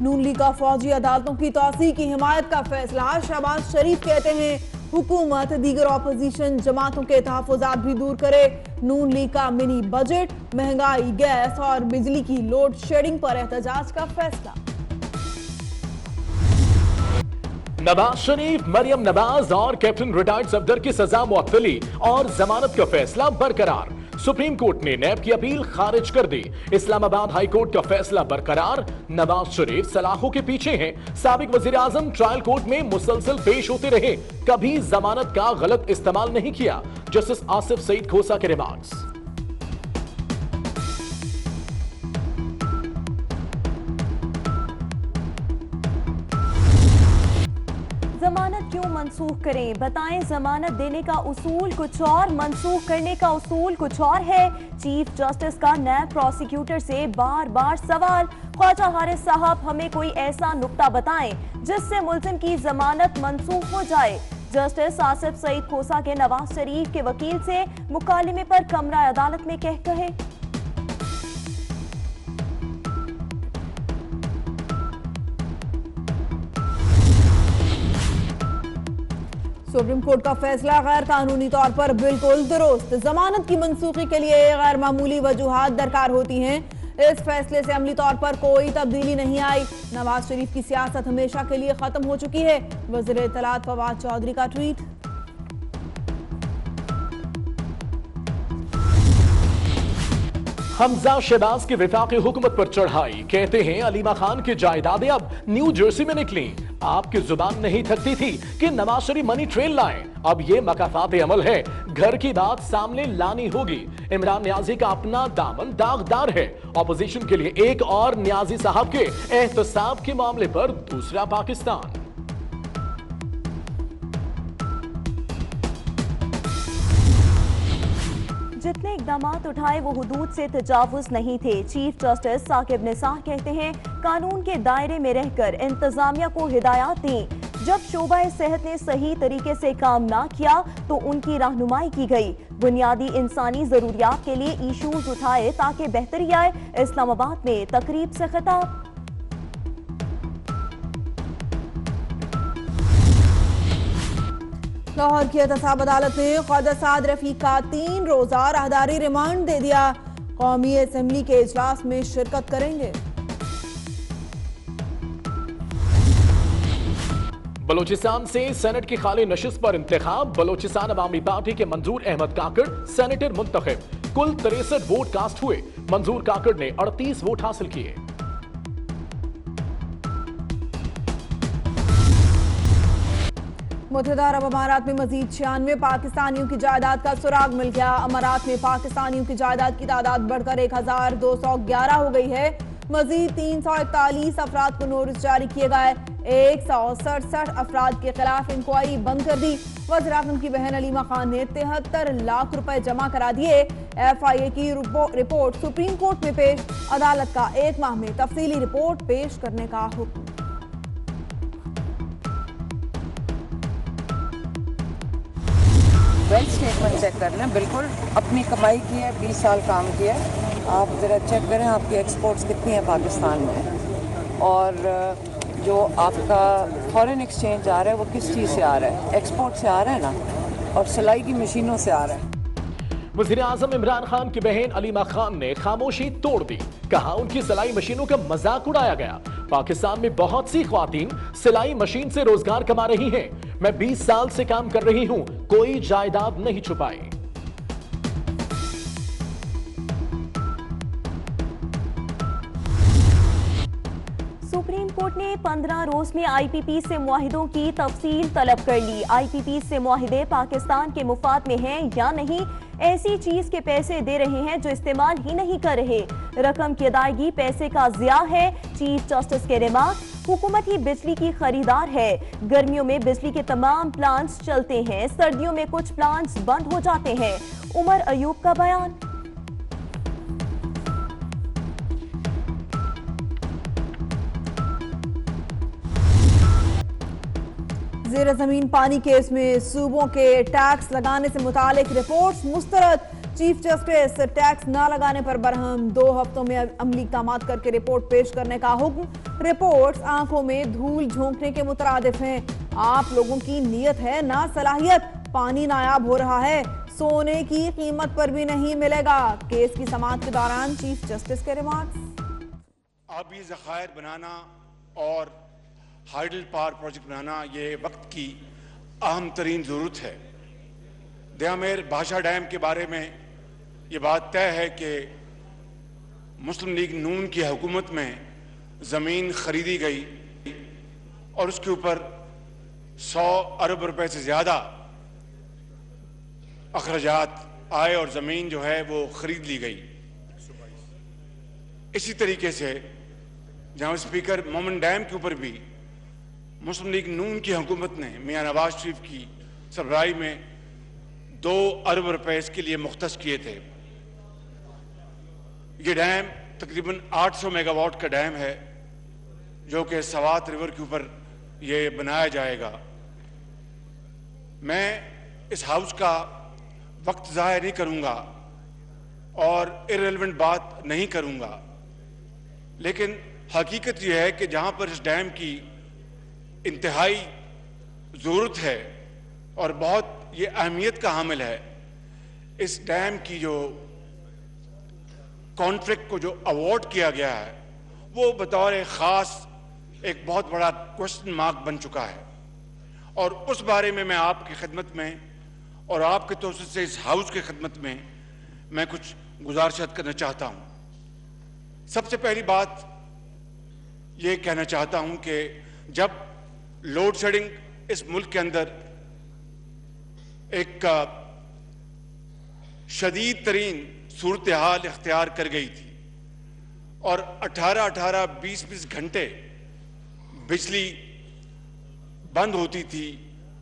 नून league का फौजी अदालतों की तौसीह की हिमायत का फैसला। शहबाज शरीफ कहते हैं हुकूमत दीगर ऑपोजिशन जमातों के तहफ़्फ़ुज़ात भी दूर करे। नून लीग का मिनी बजट, महंगाई, गैस और बिजली की लोड शेडिंग पर एहतजाज का फैसला। नवाज शरीफ, मरियम नवाज और कैप्टन रिटायर्ड सफदर की सजा मुअत्तली और जमानत का फैसला बरकरार। सुप्रीम कोर्ट ने नैब की अपील खारिज कर दी। इस्लामाबाद हाई कोर्ट का फैसला बरकरार। नवाज शरीफ सलाखों के पीछे हैं। साबिक वजीर आजम ट्रायल कोर्ट में मुसलसल पेश होते रहे, कभी जमानत का गलत इस्तेमाल नहीं किया। जस्टिस आसिफ सईद खोसा के रिमार्क्स। जमानत क्यों मंसूख करें? बताएं, जमानत देने का उसूल कुछ और, मंसूख करने का उसूल कुछ और है। चीफ जस्टिस का नैब प्रोसिक्यूटर से बार बार सवाल। ख्वाजा हारिस साहब, हमें कोई ऐसा नुक्ता बताएं जिससे मुल्जिम की जमानत मंसूख हो जाए। जस्टिस आसिफ सईद खोसा के नवाज शरीफ के वकील से मुकालिमे पर कमरा अदालत में कह कहे। सुप्रीम कोर्ट का फैसला गैर कानूनी तौर पर बिल्कुल दुरुस्त। जमानत की मंसूखी के लिए गैर मामूली वजूहात दरकार होती हैं। इस फैसले से अमली तौर पर कोई तब्दीली नहीं आई। नवाज शरीफ की सियासत हमेशा के लिए खत्म हो चुकी है। वज़ीर इत्तलात फवाद चौधरी का ट्वीट। हमजा शहबाज की विफाकी हुकूमत पर चढ़ाई। कहते हैं अलीमा खान की जायदादें अब न्यू जर्सी में निकली। आपकी जुबान नहीं थकती थी कि नवाज शरीफ मनी ट्रेन लाएं। अब ये मकाफात अमल है, घर की बात सामने लानी होगी। इमरान न्याजी का अपना दामन दागदार है। ऑपोजिशन के लिए एक और न्याजी साहब के एहतसाब के मामले पर दूसरा पाकिस्तान। जितने इक़दामात उठाए वो हुदूद से तजावुज़ नहीं थे। चीफ जस्टिस साकिब निसार कहते हैं कानून के दायरे में रहकर इंतजामिया को हिदायत दें। जब शोबा सेहत ने सही तरीके से काम ना किया तो उनकी रहनुमाई की गई। बुनियादी इंसानी जरूरियात के लिए इशूज उठाए ताकि बेहतरी आए। इस्लामाबाद में तकरीब से खिताब। लाहौर की एहतसाब अदालत ने ख्वाजा साद रफीक का 3 रोजा राहदारी रिमांड दे दिया। कौमी असेंबली के इजलास में शिरकत करेंगे। बलोचिस्तान से सेनेट की खाली नशिस्त पर इंतखाब। बलोचिस्तान अवामी पार्टी के मंजूर अहमद काकड़ सेनेटर मुंतखब। कुल 63 वोट कास्ट हुए। मंजूर काकड़ ने 38 वोट हासिल किए। मुत्तहिदा अरब अमारात में मजीद 96 पाकिस्तानियों की जायदाद का सुराग मिल गया। अमारात में पाकिस्तानियों की जायदाद की तादाद बढ़कर 1211 हो गई है। मजीद 341 अफराद को नोटिस जारी किए गए। 167 अफराद के खिलाफ इंक्वायरी बंद कर दी। वज़ीर आज़म की बहन अलीमा खान ने 73 लाख रुपए जमा करा दिए। FIA की रिपोर्ट सुप्रीम कोर्ट में पेश। अदालत का 1 माह में तफसीली रिपोर्ट पेश करने का हुक्म। वेल्थ स्टेटमेंट चेक कर लें। बिल्कुल अपनी कमाई की है, 20 साल काम किया है। आप ज़रा चेक करें आपकी एक्सपोर्ट्स कितनी हैं पाकिस्तान में, और जो आपका फॉरेन एक्सचेंज आ रहा है वो किस चीज़ से आ रहा है? एक्सपोर्ट से आ रहा है ना, और सिलाई की मशीनों से आ रहा है। वज़ीर आज़म इमरान खान की बहन अलीमा खान ने खामोशी तोड़ दी। कहा उनकी सिलाई मशीनों का मजाक उड़ाया गया। पाकिस्तान में बहुत सी ख्वातीन सिलाई मशीन से रोजगार कमा रही हैं। मैं 20 साल से काम कर रही हूं, कोई जायदाद नहीं छुपाई। सुप्रीम कोर्ट ने 15 रोज में IPP से मुआहिदों की तफसील तलब कर ली। IPP से मुआहिदे पाकिस्तान के मुफाद में हैं या नहीं? ऐसी चीज के पैसे दे रहे हैं जो इस्तेमाल ही नहीं कर रहे। रकम की अदायगी पैसे का ज़िया है। चीफ जस्टिस के रिमार्क। हुकूमत ही बिजली की खरीदार है। गर्मियों में बिजली के तमाम प्लांट्स चलते हैं, सर्दियों में कुछ प्लांट्स बंद हो जाते हैं। उमर अयूब का बयान। ज़ेर ज़मीन पानी केस में सूबों के टैक्स लगाने से मुतालिक रिपोर्ट्स मुस्तरद। चीफ जस्टिस टैक्स न लगाने पर बरहम, 2 हफ्तों में अमली इक़दामात करके रिपोर्ट पेश करने का हुक्म। रिपोर्ट्स आंखों में धूल झोंकने के मुतरादिफ हैं। आप लोगों की नीयत है ना सलाहियत। पानी नायाब हो रहा है, सोने की कीमत पर भी नहीं मिलेगा। केस की समाअत के दौरान चीफ जस्टिस के रिमार्क्स। आबी ज़खायर बनाना और हाइडल पावर प्रोजेक्ट बनाना ये वक्त की अहम तरीन ज़रूरत है। दयामेर भाषा डैम के बारे में ये बात तय है कि मुस्लिम लीग नून की हुकूमत में ज़मीन खरीदी गई और उसके ऊपर 100 अरब रुपए से ज़्यादा अखराजात आए और ज़मीन जो है वो खरीद ली गई। इसी तरीके से जनाब स्पीकर मोमिन डैम के ऊपर भी मुस्लिम लीग नून की हुकूमत ने मियां नवाज शरीफ की सरबराही में 2 अरब रुपए इसके लिए मुख्तस किए थे। ये डैम तकरीबन 800 मेगावाट का डैम है जो कि सवात रिवर के ऊपर ये बनाया जाएगा। मैं इस हाउस का वक्त ज़ाहिर नहीं करूंगा और इररिलेवेंट बात नहीं करूंगा, लेकिन हकीकत यह है कि जहां पर इस डैम की इंतहाई ज़रूरत है और बहुत ये अहमियत का हामिल है, इस डैम की जो कॉन्ट्रैक्ट को जो अवार्ड किया गया है वो बतौर ख़ास एक बहुत बड़ा क्वेश्चन मार्क बन चुका है। और उस बारे में मैं आपकी खिदमत में और आपके तौसीफ से इस हाउस की खिदमत में मैं कुछ गुजारिशात करना चाहता हूँ। सबसे पहली बात ये कहना चाहता हूँ कि जब लोड शेडिंग इस मुल्क के अंदर एक शदीद तरीन सूरत हाल इख्तियार कर गई थी और 18-18, 20-20 घंटे बिजली बंद होती थी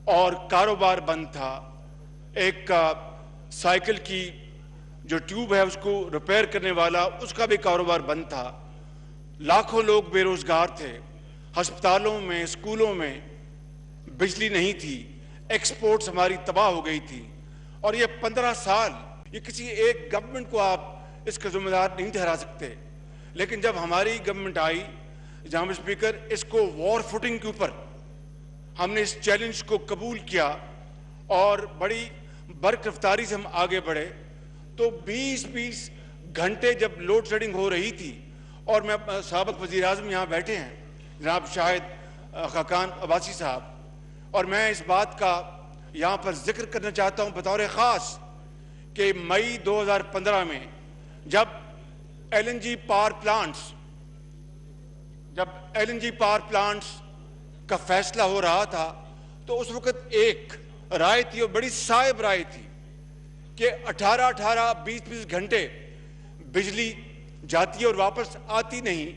और कारोबार बंद था। एक साइकिल की जो ट्यूब है उसको रिपेयर करने वाला उसका भी कारोबार बंद था। लाखों लोग बेरोजगार थे। अस्पतालों में, स्कूलों में बिजली नहीं थी। एक्सपोर्ट्स हमारी तबाह हो गई थी। और ये 15 साल ये किसी एक गवर्नमेंट को आप इसका जिम्मेदार नहीं ठहरा सकते, लेकिन जब हमारी गवर्नमेंट आई जनाब स्पीकर, इसको वॉर फुटिंग के ऊपर हमने इस चैलेंज को कबूल किया और बड़ी बर्क रफ्तारी से हम आगे बढ़े। तो 20-20 घंटे जब लोड शेडिंग हो रही थी और मैं साबिक वज़ीर आज़म यहाँ बैठे हैं जनाब शाहिद खाकान अब्बासी साहब, और मैं इस बात का यहाँ पर जिक्र करना चाहता हूँ बतौर ख़ास कि मई 2015 में जब LNG पावर प्लांट्स का फैसला हो रहा था तो उस वक्त एक राय थी और बड़ी साहिब राय थी कि 18-18, 20-20 घंटे बिजली जाती है और वापस आती नहीं,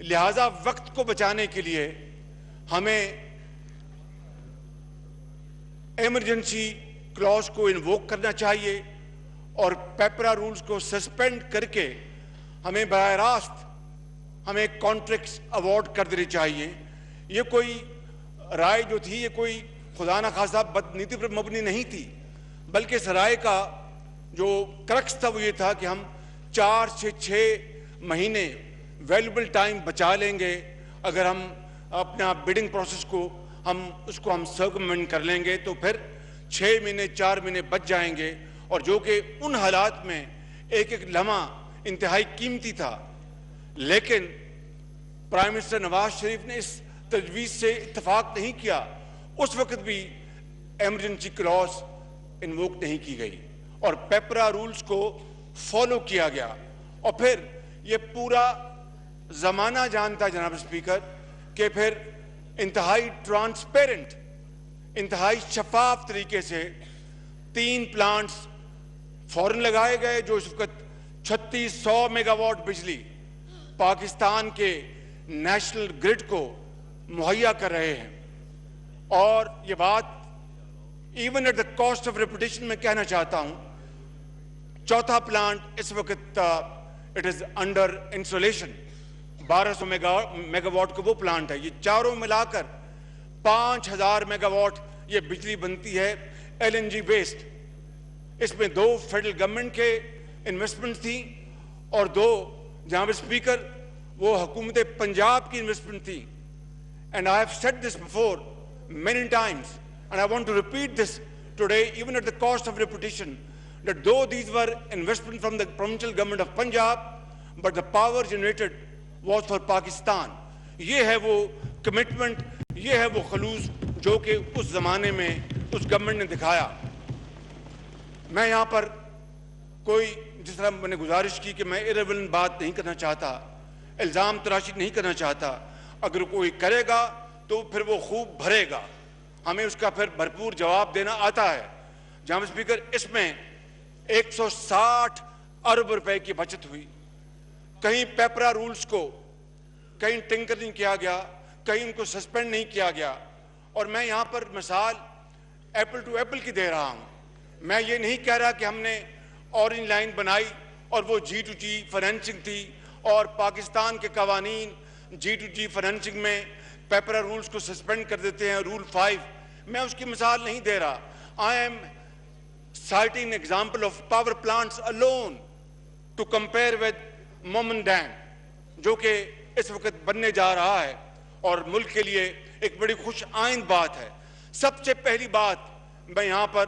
लिहाजा वक्त को बचाने के लिए हमें इमरजेंसी क्लॉज को इन्वोक करना चाहिए और पेपरा रूल्स को सस्पेंड करके हमें बराह रास्त हमें कॉन्ट्रैक्ट्स अवार्ड कर देने चाहिए। ये कोई राय जो थी ये कोई खुदा न खासा बदनीति पर मबनी नहीं थी, बल्कि इस राय का जो क्रक्स था वो ये था कि हम 4 से 6 महीने वैल्यूबल टाइम बचा लेंगे अगर हम अपना बिडिंग प्रोसेस को हम सर्कमवेंट कर लेंगे, तो फिर 6 महीने 4 महीने बच जाएंगे। और जो कि उन हालात में एक एक लम्हा इंतहाई कीमती था, लेकिन प्राइम मिनिस्टर नवाज शरीफ ने इस तजवीज़ से इत्तफाक नहीं किया। उस वक्त भी एमरजेंसी क्लॉज इन्वोक नहीं की गई और पेपरा रूल्स को फॉलो किया गया। और फिर ये पूरा जमाना जानता जनाब स्पीकर कि फिर इंतहाई ट्रांसपेरेंट, इंतहाई शफाफ तरीके से 3 प्लांट्स फौरन लगाए गए जो इस वक्त 3600 मेगावाट बिजली पाकिस्तान के नेशनल ग्रिड को मुहैया कर रहे हैं। और ये बात even at the cost of reputation में कहना चाहता हूं, चौथा प्लांट इस वक्त it is under installation, 1200 megawatt का वो प्लांट है। ये चारों मिलाकर 5000 मेगावाट ये बिजली बनती है LNG बेस्ड। इसमें 2 फेडरल गवर्नमेंट के इन्वेस्टमेंट थी और 2 जनाब स्पीकर वो हुकूमत पंजाब की इन्वेस्टमेंट थी। And I have said this before many times, and I want to repeat this today, even at the cost of repetition, that though these were investment from the provincial government of Punjab, but the power generated was for Pakistan. ये है वो commitment, ये है वो खलूस जो कि उस जमाने में उस गवर्नमेंट ने दिखाया। मैं यहाँ पर कोई, जिस तरह मैंने गुजारिश की कि मैं इरेलेवेंट बात नहीं करना चाहता, इल्ज़ाम तराशी नहीं करना चाहता। अगर कोई करेगा तो फिर वो खूब भरेगा, हमें उसका फिर भरपूर जवाब देना आता है। जनाब स्पीकर, इसमें 160 अरब रुपए की बचत हुई। कहीं पेपरा रूल्स को कहीं टिंकर नहीं किया गया, कहीं उनको सस्पेंड नहीं किया गया। और मैं यहाँ पर मिसाल एप्पल टू एप्पल की दे रहा हूँ। मैं ये नहीं कह रहा कि हमने ऑरेंज लाइन बनाई और वो G2G फाइनेंसिंग थी और पाकिस्तान के कवानीन G2G फाइनेंसिंग में पेपरा रूल्स को सस्पेंड कर देते हैं, रूल 5। मैं उसकी मिसाल नहीं दे रहा। I am citing example of power plants alone to compare with मोमन डैम, जो कि इस वक्त बनने जा रहा है और मुल्क के लिए एक बड़ी खुश आइंद बात है। सबसे पहली बात मैं यहाँ पर